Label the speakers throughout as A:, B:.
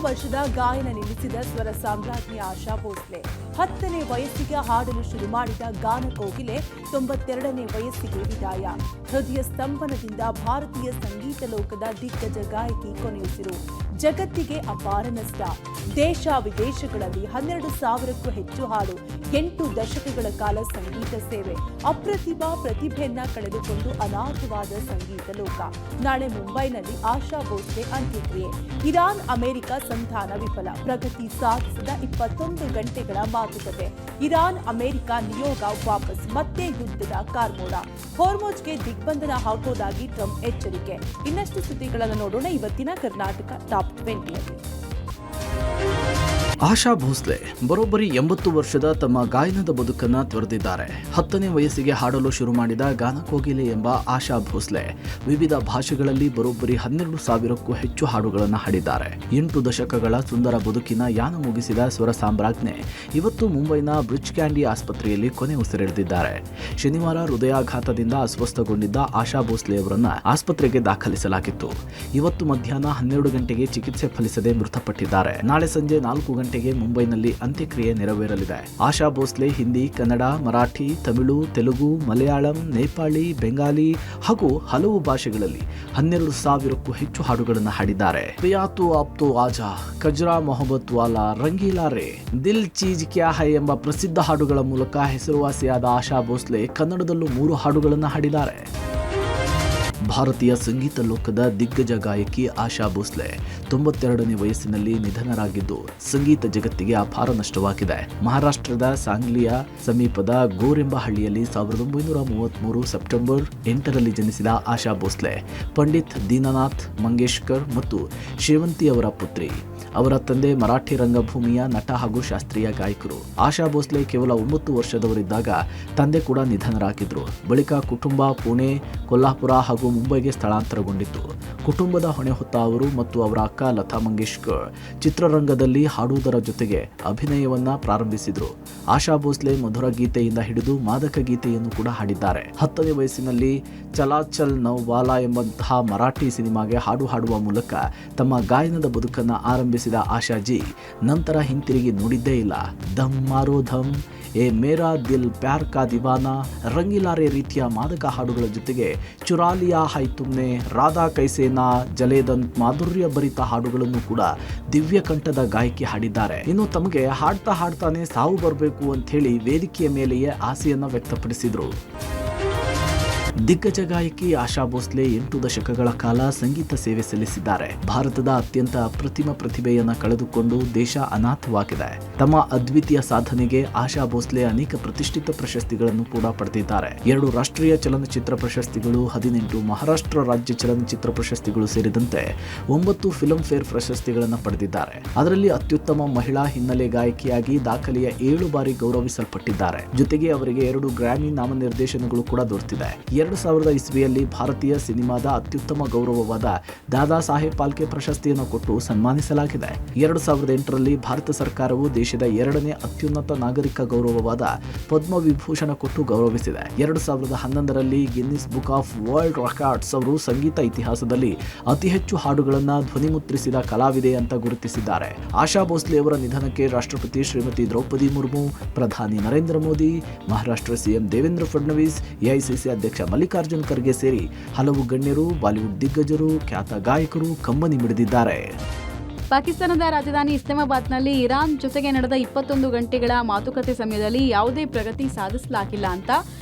A: ವರ್ಷದ ಗಾಯನ ನಿಲ್ಲಿಸಿದ ಸ್ವರ ಸಾಮ್ರಾಜ್ಞಿ ಆಶಾ ಭೋಸ್ಲೆ 10ನೇ ವಯಸ್ಸಿಗೆ ಹಾಡಲು ಶುರು ಮಾಡಿದ ಗಾನ ಕೋಗಿಲೆ 92ನೇ ವಯಸ್ಸಿಗೆ ವಿದಾಯ. ಹೃದಯ ಸ್ತಂಭನದಿಂದ ಭಾರತೀಯ ಸಂಗೀತ ಲೋಕದ ದಿಗ್ಗಜ ಗಾಯಕಿ ಕೊನೆಯುಸಿರು. ಜಗತ್ತಿಗೆ ಅಪಾರ ನಷ್ಟ. ದೇಶ ವಿದೇಶಗಳಲ್ಲಿ 12,000ಕ್ಕೂ ಹೆಚ್ಚು ಹಾಡು, 8 ದಶಕಗಳ ಕಾಲ ಸಂಗೀತ ಸೇವೆ, ಅಪ್ರತಿಭಾ ಪ್ರತಿಭೆಯನ್ನ ಕಳೆದುಕೊಂಡು ಅನಾಥವಾದ ಸಂಗೀತ ಲೋಕ. ನಾಳೆ ಮುಂಬೈನಲ್ಲಿ ಆಶಾ ಭೋಸ್ಲೆ ಅಂತ್ಯಕ್ರಿಯೆ. ಇರಾನ್ ಅಮೆರಿಕ ಸಂಧಾನ ವಿಫಲ. ಪ್ರಗತಿ ಸಾಧಿಸಿದ 21 ಗಂಟೆಗಳ ಮಾತುಕತೆ. ಇರಾನ್ ಅಮೆರಿಕ ನಿಯೋಗ ವಾಪಸ್. ಮತ್ತೆ ಯುದ್ಧದ ಕಾರ್ಮೋಡ. ಹೋರ್ಮೋಜ್ಗೆ ದಿಗ್ಬಂಧನ ಹಾಕೋದಾಗಿ ಟ್ರಂಪ್ ಎಚ್ಚರಿಕೆ. ಇನ್ನಷ್ಟು ಸುದ್ದಿಗಳನ್ನು ನೋಡೋಣ ಇವತ್ತಿನ ಕರ್ನಾಟಕ ಟಾಪ್ 20ಯಲ್ಲಿ.
B: ಆಶಾ ಭೋಸ್ಲೆ ಬರೋಬ್ಬರಿ 80 ವರ್ಷದ ತಮ್ಮ ಗಾಯನದ ಬದುಕನ್ನ ತೊರೆದಿದ್ದಾರೆ. 10ನೇ ವಯಸ್ಸಿಗೆ ಹಾಡಲು ಶುರು ಮಾಡಿದ ಗಾನಕೋಗಿಲೆ ಎಂಬ ಆಶಾ ಭೋಸ್ಲೆ ವಿವಿಧ ಭಾಷೆಗಳಲ್ಲಿ ಬರೋಬ್ಬರಿ 12,000ಕ್ಕೂ ಹೆಚ್ಚು ಹಾಡುಗಳನ್ನು ಹಾಡಿದ್ದಾರೆ. 8 ದಶಕಗಳ ಸುಂದರ ಬದುಕಿನ ಯಾನ ಮುಗಿಸಿದ ಸ್ವರ ಸಾಮ್ರಾಜ್ಞೆ ಇವತ್ತು ಮುಂಬೈನ ಬ್ರಿಚ್ ಕ್ಯಾಂಡಿ ಆಸ್ಪತ್ರೆಯಲ್ಲಿ ಕೊನೆ ಉಸಿರೆಳೆದಿದ್ದಾರೆ. ಶನಿವಾರ ಹೃದಯಾಘಾತದಿಂದ ಅಸ್ವಸ್ಥಗೊಂಡಿದ್ದ ಆಶಾ ಭೋಸ್ಲೆ ಅವರನ್ನ ಆಸ್ಪತ್ರೆಗೆ ದಾಖಲಿಸಲಾಗಿತ್ತು. ಇವತ್ತು ಮಧ್ಯಾಹ್ನ 12 ಗಂಟೆಗೆ ಚಿಕಿತ್ಸೆ ಫಲಿಸದೆ ಮೃತಪಟ್ಟಿದ್ದಾರೆ. ನಾಳೆ ಸಂಜೆ 4 ಗಂಟೆಗೆ ಮುಂಬೈನಲ್ಲಿ ಅಂತ್ಯಕ್ರಿಯೆ ನೆರವೇರಲಿದೆ. ಆಶಾ ಭೋಸ್ಲೆ ಹಿಂದಿ, ಕನ್ನಡ, ಮರಾಠಿ, ತಮಿಳು, ತೆಲುಗು, ಮಲಯಾಳಂ, ನೇಪಾಳಿ, ಬೆಂಗಾಲಿ ಹಾಗೂ ಹಲವು ಭಾಷೆಗಳಲ್ಲಿ 12,000ಕ್ಕೂ ಹೆಚ್ಚು ಹಾಡುಗಳನ್ನು ಹಾಡಿದ್ದಾರೆ. ಪಿಯಾತು ಆಪ್ತು ಆಜಾ, ಕಜ್ರಾ ಮೊಹಬ್ಬತ್ ವಾಲಾ, ರಂಗೀಲಾ ರೇ, ದಿಲ್ ಚೀಜ್ ಕ್ಯಾ ಹೈ ಎಂಬ ಪ್ರಸಿದ್ಧ ಹಾಡುಗಳ ಮೂಲಕ ಹೆಸರುವಾಸಿಯಾದ ಆಶಾ ಭೋಸ್ಲೆ ಕನ್ನಡದಲ್ಲೂ 3 ಹಾಡುಗಳನ್ನು ಹಾಡಿದ್ದಾರೆ. ಭಾರತೀಯ ಸಂಗೀತ ಲೋಕದ ದಿಗ್ಗಜ ಗಾಯಕಿ ಆಶಾ ಭೋಸ್ಲೆ 92ನೇ ವಯಸ್ಸಿನಲ್ಲಿ ನಿಧನರಾಗಿದ್ದು ಸಂಗೀತ ಜಗತ್ತಿಗೆ ಅಪಾರ ನಷ್ಟವಾಗಿದೆ. ಮಹಾರಾಷ್ಟ್ರದ ಸಾಂಗ್ಲಿಯ ಸಮೀಪದ ಗೋರ್ ಎಂಬ ಹಳ್ಳಿಯಲ್ಲಿ 1933 ಸೆಪ್ಟೆಂಬರ್ 8ರಲ್ಲಿ ಜನಿಸಿದ ಆಶಾ ಭೋಸ್ಲೆ ಪಂಡಿತ್ ದೀನನಾಥ್ ಮಂಗೇಶ್ಕರ್ ಮತ್ತು ಶ್ರೀವಂತಿ ಅವರ ಪುತ್ರಿ. ಅವರ ತಂದೆ ಮರಾಠಿ ರಂಗಭೂಮಿಯ ನಟ ಹಾಗೂ ಶಾಸ್ತ್ರೀಯ ಗಾಯಕರು. ಆಶಾ ಭೋಸ್ಲೆ ಕೇವಲ 9 ವರ್ಷದವರಿದ್ದಾಗ ತಂದೆ ಕೂಡ ನಿಧನರಾಗಿದ್ರು. ಬಳಿಕ ಕುಟುಂಬ ಪುಣೆ, ಕೊಲ್ಹಾಪುರ ಹಾಗೂ ಮುಂಬೈಗೆ ಸ್ಥಳಾಂತರಗೊಂಡಿತ್ತು. ಕುಟುಂಬದ ಹೊಣೆ ಹೊತ್ತ ಅವರು ಮತ್ತು ಅವರ ಅಕ್ಕ ಲತಾ ಮಂಗೇಶ್ಕರ್ ಚಿತ್ರರಂಗದಲ್ಲಿ ಹಾಡುವುದರ ಜೊತೆಗೆ ಅಭಿನಯವನ್ನ ಪ್ರಾರಂಭಿಸಿದ್ರು. ಆಶಾ ಭೋಸ್ಲೆ ಮಧುರ ಗೀತೆಯಿಂದ ಹಿಡಿದು ಮಾದಕ ಗೀತೆಯನ್ನು ಕೂಡ ಹಾಡಿದ್ದಾರೆ. 10ನೇ ವಯಸ್ಸಿನಲ್ಲಿ ಚಲಾ ಚಲ್ ನೌವಾಲಾ ಎಂಬಂತಹ ಮರಾಠಿ ಸಿನಿಮಾಗೆ ಹಾಡು ಹಾಡುವ ಮೂಲಕ ತಮ್ಮ ಗಾಯನದ ಬದುಕನ್ನು ಆರಂಭಿಸಿದ ಆಶಾಜಿ ನಂತರ ಹಿಂತಿರುಗಿ ನೋಡಿದ್ದೇ ಇಲ್ಲ. ದಮ್ ಮಾರೋ ಧಮ್, ಎ ಮೇರಾ ದಿಲ್ ಪ್ಯಾರ್ ಕಾ ದಿವಾನಾ, ರಂಗೀಲಾರೆ ರೀತಿಯ ಮಾದಕ ಹಾಡುಗಳ ಜೊತೆಗೆ ಚುರಾಲಿಯಾ ಹೈ ತುಮ್ನೆ, ರಾಧಾ ಕೈಸೇನಾ, ಜಲೇದಂತ್ ಮಾಧುರ್ಯ ಭರಿತ ಹಾಡುಗಳನ್ನು ಕೂಡ ದಿವ್ಯ ಕಂಠದ ಗಾಯಕಿ ಹಾಡಿದ್ದಾರೆ. ಇನ್ನು ತಮಗೆ ಹಾಡ್ತಾನೆ ಸಾವು ಬರಬೇಕು ಅಂತ ಹೇಳಿ ವೇದಿಕೆಯ ಮೇಲೆಯೇ ಆಸೆಯನ್ನ ವ್ಯಕ್ತಪಡಿಸಿದ್ರು. ದಿಗ್ಗಜ ಗಾಯಕಿ ಆಶಾ ಭೋಸ್ಲೆ 8 ದಶಕಗಳ ಕಾಲ ಸಂಗೀತ ಸೇವೆ ಸಲ್ಲಿಸಿದ್ದಾರೆ. ಭಾರತದ ಅತ್ಯಂತ ಅಪ್ರತಿಮ ಪ್ರತಿಭೆಯನ್ನು ಕಳೆದುಕೊಂಡು ದೇಶ ಅನಾಥವಾಗಿದೆ. ತಮ್ಮ ಅದ್ವಿತೀಯ ಸಾಧನೆಗೆ ಆಶಾ ಭೋಸ್ಲೆ ಅನೇಕ ಪ್ರತಿಷ್ಠಿತ ಪ್ರಶಸ್ತಿಗಳನ್ನು ಕೂಡ ಪಡೆದಿದ್ದಾರೆ. 2 ರಾಷ್ಟ್ರೀಯ ಚಲನಚಿತ್ರ ಪ್ರಶಸ್ತಿಗಳು, 18 ಮಹಾರಾಷ್ಟ್ರ ರಾಜ್ಯ ಚಲನಚಿತ್ರ ಪ್ರಶಸ್ತಿಗಳು ಸೇರಿದಂತೆ 9 ಫಿಲ್ಮ್ ಫೇರ್ ಪ್ರಶಸ್ತಿಗಳನ್ನು ಪಡೆದಿದ್ದಾರೆ. ಅದರಲ್ಲಿ ಅತ್ಯುತ್ತಮ ಮಹಿಳಾ ಹಿನ್ನೆಲೆ ಗಾಯಕಿಯಾಗಿ ದಾಖಲೆಯ 7 ಬಾರಿ ಗೌರವಿಸಲ್ಪಟ್ಟಿದ್ದಾರೆ. ಜೊತೆಗೆ ಅವರಿಗೆ 2 ಗ್ರಾಮಿ ನಾಮನಿರ್ದೇಶನಗಳು ಕೂಡ ದೊರೆತಿದೆ. 2000 ಇಸ್ವಿಯಲ್ಲಿ ಭಾರತೀಯ ಸಿನಿಮಾದ ಅತ್ಯುತ್ತಮ ಗೌರವವಾದ ದಾದಾ ಸಾಹೇಬ್ ಫಾಲ್ಕೆ ಪ್ರಶಸ್ತಿಯನ್ನು ಕೊಟ್ಟು ಸನ್ಮಾನಿಸಲಾಗಿದೆ. 2008ರಲ್ಲಿ ಭಾರತ ಸರ್ಕಾರವು ದೇಶದ 2ನೇ ಅತ್ಯುನ್ನತ ನಾಗರಿಕ ಗೌರವವಾದ ಪದ್ಮ ವಿಭೂಷಣ ಕೊಟ್ಟು ಗೌರವಿಸಿದೆ. 2011ರಲ್ಲಿ Guinness book of world records ಅವರು ಸಂಗೀತ ಇತಿಹಾಸದಲ್ಲಿ ಅತಿ ಹೆಚ್ಚು ಹಾಡುಗಳನ್ನು ಧ್ವನಿಮುದ್ರಿಸಿದ ಕಲಾವಿದೆ ಅಂತ ಗುರುತಿಸಿದ್ದಾರೆ. ಆಶಾ ಭೋಸ್ಲೆ ಅವರ ನಿಧನಕ್ಕೆ ರಾಷ್ಟ್ರಪತಿ ಶ್ರೀಮತಿ ದ್ರೌಪದಿ ಮುರ್ಮು, ಪ್ರಧಾನಿ ನರೇಂದ್ರ ಮೋದಿ, ಮಹಾರಾಷ್ಟ್ರ ಸಿಎಂ ದೇವೇಂದ್ರ ಫಡ್ನವೀಸ್, ಎಐಸಿಸಿ ಅಧ್ಯಕ್ಷ ಮಲ್ಲಿಕಾರ್ಜುನ್ ಖರ್ಗೆ ಸೇರಿ ಹಲವು ಗಣ್ಯರು, ಬಾಲಿವುಡ್ ದಿಗ್ಗಜರು, ಖ್ಯಾತ ಗಾಯಕರು ಕಂಬನಿ ಮಿಡಿದಿದ್ದಾರೆ.
C: ಪಾಕಿಸ್ತಾನದ ರಾಜಧಾನಿ ಇಸ್ಲಾಮಾಬಾದ್ನಲ್ಲಿ ಇರಾನ್ ಜೊತೆಗೆ ನಡೆದ 21 ಗಂಟೆಗಳ ಮಾತುಕತೆ ಸಮಯದಲ್ಲಿ ಯಾವುದೇ ಪ್ರಗತಿ ಸಾಧಿಸಲಾಗಿಲ್ಲ ಅಂತ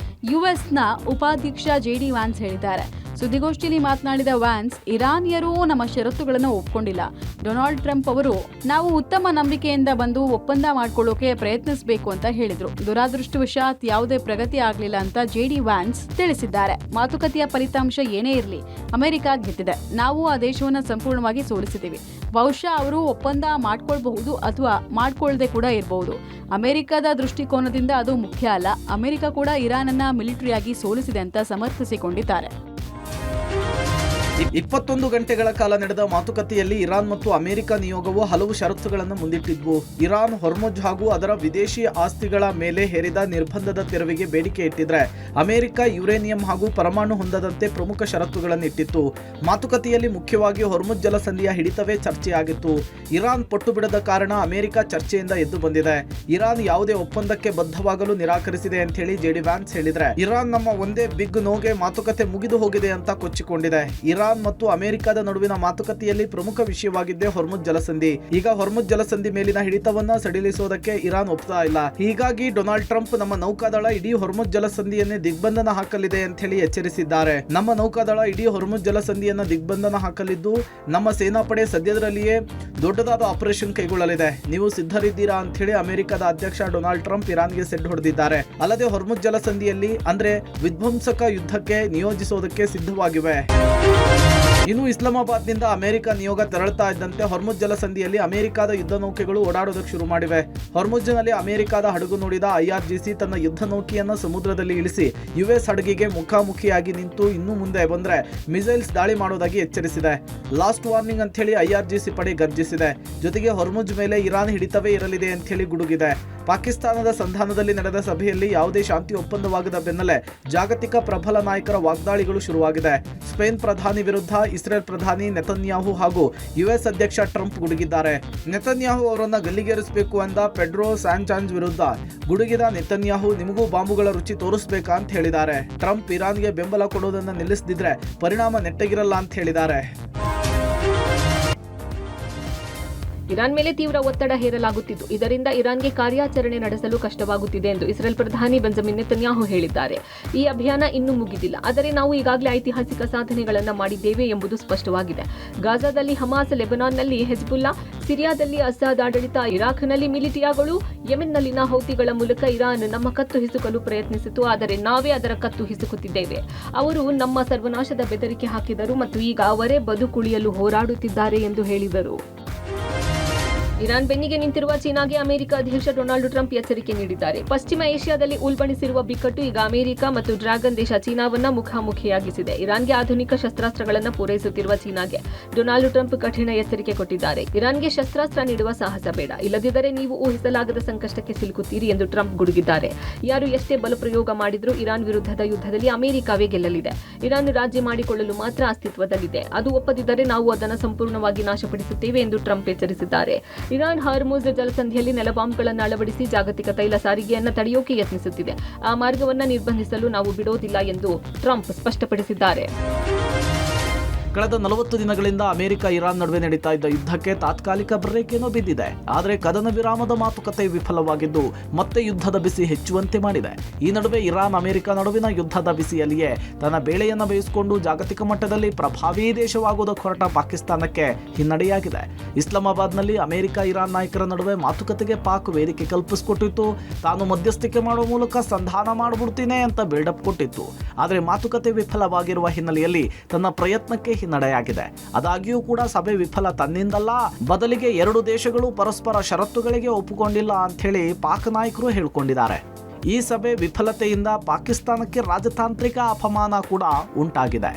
C: ಯುಎಸ್ನ ಉಪಾಧ್ಯಕ್ಷ ಜೆಡಿ ವ್ಯಾನ್ಸ್ ಹೇಳಿದ್ದಾರೆ. ಸುದ್ದಿಗೋಷ್ಠಿಯಲ್ಲಿ ಮಾತನಾಡಿದ ವ್ಯಾನ್ಸ್, ಇರಾನಿಯರು ನಮ್ಮ ಷರತ್ತುಗಳನ್ನು ಒಪ್ಪಿಕೊಂಡಿಲ್ಲ. ಡೊನಾಲ್ಡ್ ಟ್ರಂಪ್ ಅವರು ನಾವು ಉತ್ತಮ ನಂಬಿಕೆಯಿಂದ ಬಂದು ಒಪ್ಪಂದ ಮಾಡಿಕೊಳ್ಳೋಕೆ ಪ್ರಯತ್ನಿಸಬೇಕು ಅಂತ ಹೇಳಿದ್ರು. ದುರಾದೃಷ್ಟವಶಾತ್ ಯಾವುದೇ ಪ್ರಗತಿ ಆಗಲಿಲ್ಲ ಅಂತ ಜೆಡಿ ವ್ಯಾನ್ಸ್ ತಿಳಿಸಿದ್ದಾರೆ. ಮಾತುಕತೆಯ ಫಲಿತಾಂಶ ಏನೇ ಇರಲಿ, ಅಮೆರಿಕ ಗೆದ್ದಿದೆ. ನಾವು ಆ ದೇಶವನ್ನು ಸಂಪೂರ್ಣವಾಗಿ ಸೋಲಿಸಿದ್ದೀವಿ. ಬಹುಶಃ ಅವರು ಒಪ್ಪಂದ ಮಾಡ್ಕೊಳ್ಬಹುದು ಅಥವಾ ಮಾಡ್ಕೊಳ್ಳದೆ ಕೂಡ ಇರಬಹುದು. ಅಮೆರಿಕದ ದೃಷ್ಟಿಕೋನದಿಂದ ಅದು ಮುಖ್ಯ ಅಲ್ಲ. ಅಮೆರಿಕ ಕೂಡ ಇರಾನನ್ನ ಮಿಲಿಟರಿಯಾಗಿ ಸೋಲಿಸಿದೆ ಅಂತ ಸಮರ್ಥಿಸಿಕೊಂಡಿದ್ದಾರೆ.
B: 21 ಗಂಟೆಗಳ ಕಾಲ ನಡೆದ ಮಾತುಕತೆಯಲ್ಲಿ ಇರಾನ್ ಮತ್ತು ಅಮೆರಿಕ ನಿಯೋಗವು ಹಲವು ಷರತ್ತುಗಳನ್ನು ಮುಂದಿಟ್ಟಿದ್ವು. ಇರಾನ್ ಹೊರ್ಮುಜ್ ಹಾಗೂ ಅದರ ವಿದೇಶಿ ಆಸ್ತಿಗಳ ಮೇಲೆ ಹೇರಿದ ನಿರ್ಬಂಧದ ತೆರವಿಗೆ ಬೇಡಿಕೆ ಇಟ್ಟಿದ್ರೆ ಅಮೆರಿಕ ಯುರೇನಿಯಂ ಹಾಗೂ ಪರಮಾಣು ಹೊಂದದಂತೆ ಪ್ರಮುಖ ಷರತ್ತುಗಳನ್ನು ಇಟ್ಟಿತ್ತು. ಮಾತುಕತೆಯಲ್ಲಿ ಮುಖ್ಯವಾಗಿ ಹೊರ್ಮುಜ್ ಜಲಸಂಧಿಯ ಹಿಡಿತವೇ ಚರ್ಚೆಯಾಗಿತ್ತು. ಇರಾನ್ ಪಟ್ಟು ಬಿಡದ ಕಾರಣ ಅಮೆರಿಕ ಚರ್ಚೆಯಿಂದ ಎದ್ದು ಬಂದಿದೆ. ಇರಾನ್ ಯಾವುದೇ ಒಪ್ಪಂದಕ್ಕೆ ಬದ್ಧವಾಗಲು ನಿರಾಕರಿಸಿದೆ ಅಂತ ಹೇಳಿ ಜೆಡಿ ವ್ಯಾನ್ಸ್ ಹೇಳಿದ್ರೆ, ಇರಾನ್ ನಮ್ಮ ಒಂದೇ ಬಿಗ್ ನೋಗೆ ಮಾತುಕತೆ ಮುಗಿದು ಹೋಗಿದೆ ಅಂತ ಕೊಚ್ಚಿಕೊಂಡಿದೆ. ಇರಾನ್ ಮತ್ತು ಅಮೆರಿಕದ ನಡುವಿನ ಮಾತುಕತೆಯಲ್ಲಿ ಪ್ರಮುಖ ವಿಷಯವಾಗಿದ್ದೇ ಹೊರ್ಮುಜ್ ಜಲಸಂಧಿ. ಈಗ ಹೊರ್ಮುಜ್ ಜಲಸಂಧಿ ಮೇಲಿನ ಹಿಡಿತವನ್ನ ಸಡಿಲಿಸೋದಕ್ಕೆ ಇರಾನ್ ಒಪ್ತಾ ಇಲ್ಲ. ಹೀಗಾಗಿ ಡೊನಾಲ್ಡ್ ಟ್ರಂಪ್ ನಮ್ಮ ನೌಕಾದಳ ಇಡೀ ಹೊರ್ಮುಜ್ ಜಲಸಂಧಿಯನ್ನೇ ದಿಗ್ಬಂಧನ ಹಾಕಲಿದೆ ಅಂತ ಹೇಳಿ ಎಚ್ಚರಿಸಿದ್ದಾರೆ. ನಮ್ಮ ನೌಕಾದಳ ಇಡೀ ಹೊರ್ಮುಜ್ ಜಲಸಂಧಿಯನ್ನ ದಿಗ್ಬಂಧನ ಹಾಕಲಿದ್ದು ನಮ್ಮ ಸೇನಾಪಡೆ ಸದ್ಯದಲ್ಲಿಯೇ ದೊಡ್ಡದಾದ ಆಪರೇಷನ್ ಕೈಗೊಳ್ಳಲಿದೆ. ನೀವು ಸಿದ್ಧರಿದ್ದೀರಾ ಅಂತ ಹೇಳಿ ಅಮೆರಿಕದ ಅಧ್ಯಕ್ಷ ಡೊನಾಲ್ಡ್ ಟ್ರಂಪ್ ಇರಾನ್ಗೆ ಸೆಡ್ ಹೊಡೆದಿದ್ದಾರೆ. ಅಲ್ಲದೆ ಹೊರ್ಮುಜ್ ಜಲಸಂಧಿಯಲ್ಲಿ ಅಂದ್ರೆ ವಿಧ್ವಂಸಕ ಯುದ್ಧಕ್ಕೆ ನಿಯೋಜಿಸೋದಕ್ಕೆ ಸಿದ್ಧವಾಗಿವೆ. ಇನ್ನು ಇಸ್ಲಾಮಾಬಾದ್ನಿಂದ ಅಮೆರಿಕ ನಿಯೋಗ ತೆರಳುತ್ತಾ ಇದ್ದಂತೆ ಹೊರ್ಮುಜ್ ಜಲಸಂಧಿಯಲ್ಲಿ ಅಮೆರಿಕದ ಯುದ್ಧ ನೌಕೆಗಳು ಓಡಾಡೋದಕ್ಕೆ ಶುರು ಮಾಡಿವೆ. ಹೊರ್ಮುಜ್ನಲ್ಲಿ ಅಮೆರಿಕದ ಹಡಗು ನೋಡಿದ IRGC ತನ್ನ ಯುದ್ಧ ನೌಕೆಯನ್ನು ಸಮುದ್ರದಲ್ಲಿ ಇಳಿಸಿ US ಹಡಗಿಗೆ ಮುಖಾಮುಖಿಯಾಗಿ ನಿಂತು ಇನ್ನು ಮುಂದೆ ಬಂದ್ರೆ ಮಿಸೈಲ್ಸ್ ದಾಳಿ ಮಾಡೋದಾಗಿ ಎಚ್ಚರಿಸಿದೆ. ಲಾಸ್ಟ್ ವಾರ್ನಿಂಗ್ ಅಂತ ಹೇಳಿ IRGC ಪಡೆ ಗರ್ಜಿಸಿದೆ. ಜೊತೆಗೆ ಹೊರ್ಮುಜ್ ಮೇಲೆ ಇರಾನ್ ಹಿಡಿತವೇ ಇರಲಿದೆ ಅಂತ ಹೇಳಿ ಗುಡುಗಿದೆ. ಪಾಕಿಸ್ತಾನದ ಸಂಧಾನದಲ್ಲಿ ನಡೆದ ಸಭೆಯಲ್ಲಿ ಯಾವುದೇ ಶಾಂತಿ ಒಪ್ಪಂದವಾಗದ ಬೆನ್ನಲ್ಲೇ ಜಾಗತಿಕ ಪ್ರಬಲ ನಾಯಕರ ವಾಗ್ದಾಳಿಗಳು ಶುರುವಾಗಿದೆ. ಸ್ಪೇನ್ ಪ್ರಧಾನಿ ವಿರುದ್ಧ ಇಸ್ರೇಲ್ ಪ್ರಧಾನಿ ನೆತನ್ಯಾಹು ಹಾಗೂ US ಅಧ್ಯಕ್ಷ ಟ್ರಂಪ್ ಗುಡುಗಿದ್ದಾರೆ. ನೆತನ್ಯಾಹು ಅವರನ್ನ ಗಲ್ಲಿಗೇರಿಸಬೇಕು ಎಂದ ಪೆಡ್ರೋ ಸ್ಯಾಂಚಾಂಜ್ ವಿರುದ್ಧ ಗುಡುಗಿದ ನೆತನ್ಯಾಹು ನಿಮಗೂ ಬಾಂಬುಗಳ ರುಚಿ ತೋರಿಸಬೇಕಾ ಅಂತ ಹೇಳಿದ್ದಾರೆ. ಟ್ರಂಪ್ ಇರಾನ್ಗೆ ಬೆಂಬಲ ಕೊಡೋದನ್ನ ನಿಲ್ಲಿಸದಿದ್ರೆ ಪರಿಣಾಮ ನೆಟ್ಟಗಿರಲ್ಲ ಅಂತ ಹೇಳಿದ್ದಾರೆ.
D: ಇರಾನ್ ಮೇಲೆ ತೀವ್ರ ಒತ್ತಡ ಹೇರಲಾಗುತ್ತಿದ್ದು, ಇದರಿಂದ ಇರಾನ್ಗೆ ಕಾರ್ಯಾಚರಣೆ ನಡೆಸಲು ಕಷ್ಟವಾಗುತ್ತಿದೆ ಎಂದು ಇಸ್ರೇಲ್ ಪ್ರಧಾನಿ ಬೆಂಜಮಿನ್ ನೆತನ್ಯಾಹು ಹೇಳಿದ್ದಾರೆ. ಈ ಅಭಿಯಾನ ಇನ್ನೂ ಮುಗಿದಿಲ್ಲ, ಆದರೆ ನಾವು ಈಗಾಗಲೇ ಐತಿಹಾಸಿಕ ಸಾಧನೆಗಳನ್ನು ಮಾಡಿದ್ದೇವೆ ಎಂಬುದು ಸ್ಪಷ್ಟವಾಗಿದೆ. ಗಾಜಾದಲ್ಲಿ ಹಮಾಸ್, ಲೆಬನಾನ್ನಲ್ಲಿ ಹೆಜ್ಬುಲ್ಲಾ, ಸಿರಿಯಾದಲ್ಲಿ ಅಸ್ಸಾದ್ ಆಡಳಿತ, ಇರಾಕ್ನಲ್ಲಿ ಮಿಲಿಟಿಯಾಗಳು, ಯೆಮೆನ್ನಲ್ಲಿನ ಹೌತಿಗಳ ಮೂಲಕ ಇರಾನ್ ನಮ್ಮ ಕತ್ತು ಹಿಸುಕಲು ಪ್ರಯತ್ನಿಸಿತು. ಆದರೆ ನಾವೇ ಅದರ ಕತ್ತು ಹಿಸುಕುತ್ತಿದ್ದೇವೆ. ಅವರು ನಮ್ಮ ಸರ್ವನಾಶದ ಬೆದರಿಕೆ ಹಾಕಿದರು ಮತ್ತು ಈಗ ಅವರೇ ಬದುಕುಳಿಯಲು ಹೋರಾಡುತ್ತಿದ್ದಾರೆ ಎಂದು ಹೇಳಿದರು. ಇರಾನ್ ಬೆನ್ನಿಗೆ ನಿಂತಿರುವ ಚೀನಾಗೆ ಅಮೆರಿಕ ಅಧ್ಯಕ್ಷ ಡೊನಾಲ್ಡ್ ಟ್ರಂಪ್ ಎಚ್ಚರಿಕೆ ನೀಡಿದ್ದಾರೆ. ಪಶ್ಚಿಮ ಏಷ್ಯಾದಲ್ಲಿ ಉಲ್ಬಣಿಸಿರುವ ಬಿಕ್ಕಟ್ಟು ಈಗ ಅಮೆರಿಕ ಮತ್ತು ಡ್ರ್ಯಾಗನ್ ದೇಶ ಚೀನಾವನ್ನ ಮುಖಾಮುಖಿಯಾಗಿಸಿದೆ. ಇರಾನ್ಗೆ ಆಧುನಿಕ ಶಸ್ತ್ರಾಸ್ತ್ರಗಳನ್ನು ಪೂರೈಸುತ್ತಿರುವ ಚೀನಾಗೆ ಡೊನಾಲ್ಡ್ ಟ್ರಂಪ್ ಕಠಿಣ ಎಚ್ಚರಿಕೆ ಕೊಟ್ಟಿದ್ದಾರೆ. ಇರಾನ್ಗೆ ಶಸ್ತ್ರಾಸ್ತ್ರ ನೀಡುವ ಸಾಹಸ ಬೇಡ, ಇಲ್ಲದಿದ್ದರೆ ನೀವು ಊಹಿಸಲಾಗದ ಸಂಕಷ್ಟಕ್ಕೆ ಸಿಲುಕುತ್ತೀರಿ ಎಂದು ಟ್ರಂಪ್ ಗುಡುಗಿದ್ದಾರೆ. ಯಾರು ಎಷ್ಟೇ ಬಲಪ್ರಯೋಗ ಮಾಡಿದ್ರೂ ಇರಾನ್ ವಿರುದ್ಧದ ಯುದ್ಧದಲ್ಲಿ ಅಮೆರಿಕವೇ ಗೆಲ್ಲಲಿದೆ. ಇರಾನ್ ರಾಜಿ ಮಾಡಿಕೊಳ್ಳಲು ಮಾತ್ರ ಅಸ್ತಿತ್ವದಲ್ಲಿದೆ. ಅದು ಒಪ್ಪದಿದ್ದರೆ ನಾವು ಅದನ್ನು ಸಂಪೂರ್ಣವಾಗಿ ನಾಶಪಡಿಸುತ್ತೇವೆ ಎಂದು ಟ್ರಂಪ್ ಎಚ್ಚರಿಸಿದ್ದಾರೆ. ಇರಾನ್ ಹಾರ್ಮುಜ್ ಜಲಸಂಧಿಯಲ್ಲಿ ನೆಲಬಾಂಬ್ಗಳನ್ನು ಅಳವಡಿಸಿ ಜಾಗತಿಕ ತೈಲ ಸಾರಿಗೆಯನ್ನು ತಡೆಯೋಕೆ ಯತ್ನಿಸುತ್ತಿದೆ. ಆ ಮಾರ್ಗವನ್ನು ನಿರ್ಬಂಧಿಸಲು ನಾವು ಬಿಡೋದಿಲ್ಲ ಎಂದು ಟ್ರಂಪ್ ಸ್ಪಷ್ಟಪಡಿಸಿದ್ದಾರೆ.
B: ಕಳೆದ 40 ದಿನಗಳಿಂದ ಅಮೆರಿಕ ಇರಾನ್ ನಡುವೆ ನಡೀತಾ ಇದ್ದ ಯುದ್ಧಕ್ಕೆ ತಾತ್ಕಾಲಿಕ ಬ್ರೇಕ್ ಏನೋ ಬಿದ್ದಿದೆ. ಆದರೆ ಕದನ ವಿರಾಮದ ಮಾತುಕತೆ ವಿಫಲವಾಗಿದ್ದು ಮತ್ತೆ ಯುದ್ಧದ ಬಿಸಿ ಹೆಚ್ಚುವಂತೆ ಮಾಡಿದೆ. ಈ ನಡುವೆ ಇರಾನ್ ಅಮೆರಿಕ ನಡುವಿನ ಯುದ್ಧದ ಬಿಸಿಯಲ್ಲಿಯೇ ತನ್ನ ಬೇಳೆಯನ್ನು ಬೇಯಿಸಿಕೊಂಡು ಜಾಗತಿಕ ಮಟ್ಟದಲ್ಲಿ ಪ್ರಭಾವಿ ದೇಶವಾಗುವುದಕ್ಕೆ ಹೊರಟ ಪಾಕಿಸ್ತಾನಕ್ಕೆ ಹಿನ್ನಡೆಯಾಗಿದೆ. ಇಸ್ಲಾಮಾಬಾದ್ನಲ್ಲಿ ಅಮೆರಿಕ ಇರಾನ್ ನಾಯಕರ ನಡುವೆ ಮಾತುಕತೆಗೆ ಪಾಕ್ ವೇದಿಕೆ ಕಲ್ಪಿಸಿಕೊಟ್ಟಿತ್ತು. ತಾನು ಮಧ್ಯಸ್ಥಿಕೆ ಮಾಡುವ ಮೂಲಕ ಸಂಧಾನ ಮಾಡಿಬಿಡ್ತೀನಿ ಅಂತ ಬಿಲ್ಡಪ್ ಕೊಟ್ಟಿತ್ತು. ಆದರೆ ಮಾತುಕತೆ ವಿಫಲವಾಗಿರುವ ಹಿನ್ನೆಲೆಯಲ್ಲಿ ತನ್ನ ಪ್ರಯತ್ನಕ್ಕೆ ಹಿನ್ನಡೆಯಾಗಿದೆ. ಆದಾಗ್ಯೂ ಕೂಡ ಸಭೆ ವಿಫಲ ತನ್ನಿಂದಲ್ಲ, ಬದಲಿಗೆ ಎರಡು ದೇಶಗಳು ಪರಸ್ಪರ ಷರತ್ತುಗಳಿಗೆ ಒಪ್ಪಿಕೊಂಡಿಲ್ಲ ಅಂತ ಹೇಳಿ ಪಾಕ್ ನಾಯಕರು ಹೇಳಿಕೊಂಡಿದ್ದಾರೆ. ಈ ಸಭೆ ವಿಫಲತೆಯಿಂದ ಪಾಕಿಸ್ತಾನಕ್ಕೆ ರಾಜತಾಂತ್ರಿಕ ಅಪಮಾನ ಕೂಡ ಉಂಟಾಗಿದೆ.